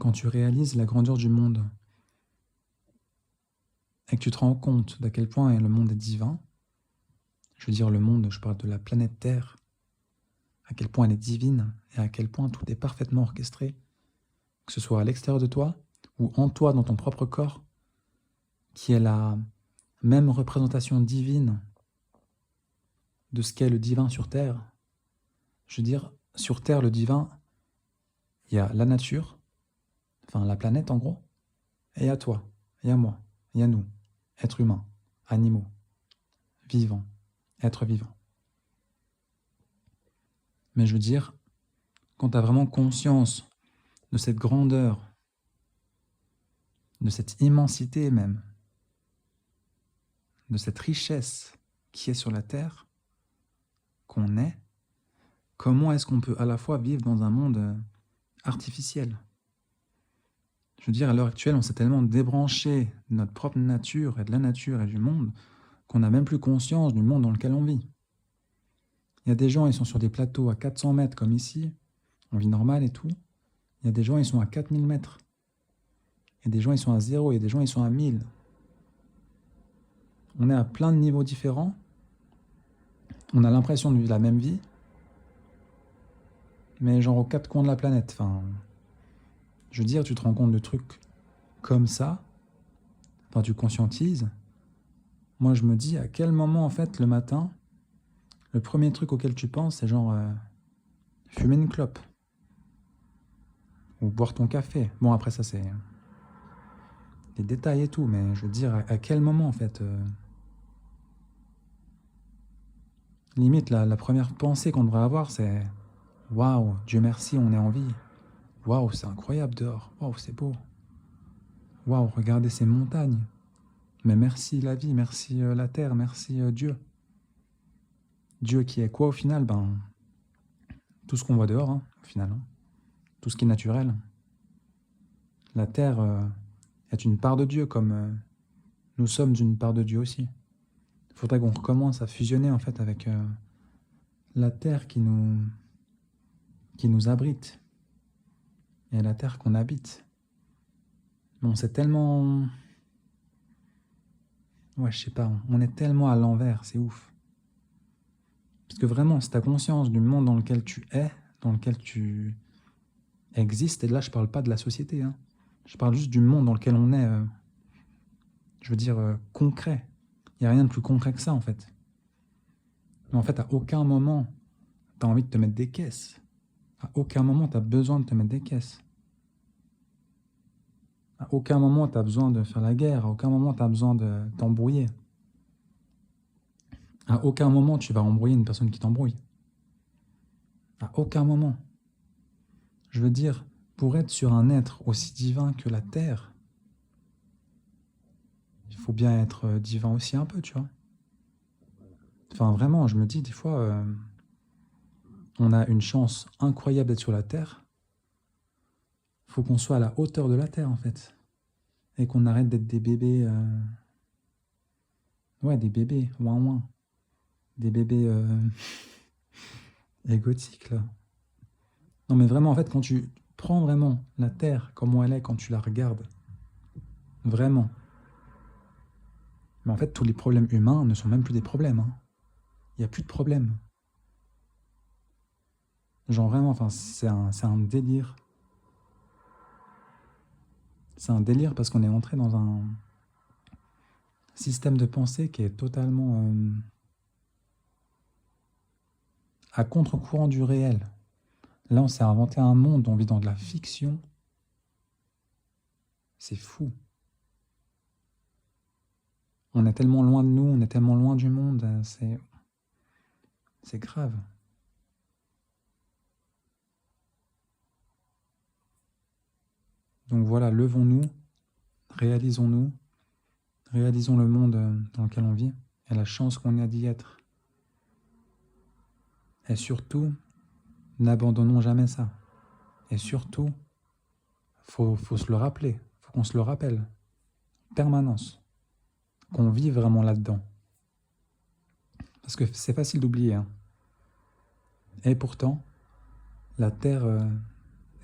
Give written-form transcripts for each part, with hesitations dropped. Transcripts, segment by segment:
quand tu réalises la grandeur du monde et que tu te rends compte d'à quel point le monde est divin, je veux dire le monde, je parle de la planète Terre, à quel point elle est divine et à quel point tout est parfaitement orchestré, que ce soit à l'extérieur de toi ou en toi, dans ton propre corps, qui est la même représentation divine de ce qu'est le divin sur Terre. Je veux dire, sur Terre, le divin, il y a la nature, enfin la planète en gros, et il y a toi, il y a moi, il y a nous, êtres humains, animaux, vivants, êtres vivants. Mais je veux dire, quand tu as vraiment conscience de cette grandeur, de cette immensité même, de cette richesse qui est sur la Terre, qu'on est, comment est-ce qu'on peut à la fois vivre dans un monde artificiel? Je veux dire, à l'heure actuelle, on s'est tellement débranché de notre propre nature et de la nature et du monde qu'on n'a même plus conscience du monde dans lequel on vit. Il y a des gens, ils sont sur des plateaux à 400 mètres comme ici, on vit normal et tout. Il y a des gens, ils sont à 4000 mètres. Il y a des gens, ils sont à 0, il y a des gens, ils sont à 1000. On est à plein de niveaux différents. On a l'impression de vivre la même vie, mais genre aux quatre coins de la planète. Enfin, je veux dire, tu te rends compte de trucs comme ça, enfin, tu conscientises. Moi, je me dis à quel moment, en fait, le matin, le premier truc auquel tu penses, c'est genre fumer une clope ou boire ton café. Bon, après, ça, c'est des détails et tout, mais je veux dire, à quel moment, en fait limite, la première pensée qu'on devrait avoir, c'est waouh, Dieu merci, on est en vie. Waouh, c'est incroyable dehors. Waouh, c'est beau. Waouh, regardez ces montagnes. Mais merci la vie, merci la terre, merci Dieu. Dieu qui est quoi au final? Ben, tout ce qu'on voit dehors, hein, au final. Hein. Tout ce qui est naturel. La terre est une part de Dieu, comme nous sommes une part de Dieu aussi. Il faudrait qu'on recommence à fusionner en fait avec la terre qui nous abrite et la terre qu'on habite. Bon, c'est tellement... Ouais, je sais pas, on est tellement à l'envers, c'est ouf. Parce que vraiment, si tu as conscience du monde dans lequel tu es, dans lequel tu existes, et là je parle pas de la société, hein, je parle juste du monde dans lequel on est, je veux dire concret. Il n'y a rien de plus concret que ça en fait. Mais en fait, à aucun moment, tu as envie de te mettre des caisses. À aucun moment, tu as besoin de te mettre des caisses. À aucun moment, tu as besoin de faire la guerre. À aucun moment, tu as besoin de t'embrouiller. À aucun moment, tu vas embrouiller une personne qui t'embrouille. À aucun moment. Je veux dire, pour être sur un être aussi divin que la Terre, il faut bien être divin aussi un peu, tu vois. Enfin, vraiment, je me dis des fois, on a une chance incroyable d'être sur la Terre. Il faut qu'on soit à la hauteur de la Terre, en fait. Et qu'on arrête d'être des bébés... Ouais, des bébés, ouin ouin. Des bébés égotiques, là. Non, mais vraiment, en fait, quand tu prends vraiment la Terre comme elle est, quand tu la regardes, vraiment. Mais en fait, tous les problèmes humains ne sont même plus des problèmes. Hein. Il n'y a plus de problèmes. Genre vraiment, enfin, c'est un délire. C'est un délire parce qu'on est entré dans un système de pensée qui est totalement à contre-courant du réel. Là, on s'est inventé un monde, on vit dans de la fiction. C'est fou. On est tellement loin de nous, on est tellement loin du monde, c'est grave. Donc voilà, levons-nous, réalisons-nous, réalisons le monde dans lequel on vit et la chance qu'on a d'y être. Et surtout, n'abandonnons jamais ça. Et surtout, faut se le rappeler, faut qu'on se le rappelle, en permanence, qu'on vit vraiment là-dedans. Parce que c'est facile d'oublier. Hein. Et pourtant, la Terre,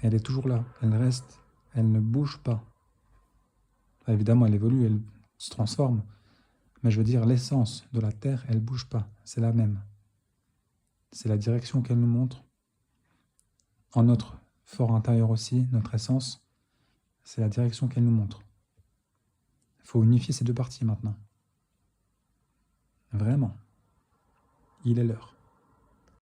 elle est toujours là, elle reste elle ne bouge pas. Évidemment, elle évolue, elle se transforme. Mais je veux dire, l'essence de la Terre, elle ne bouge pas. C'est la même. C'est la direction qu'elle nous montre. En notre fort intérieur aussi, notre essence, c'est la direction qu'elle nous montre. Il faut unifier ces deux parties maintenant. Vraiment. Il est l'heure.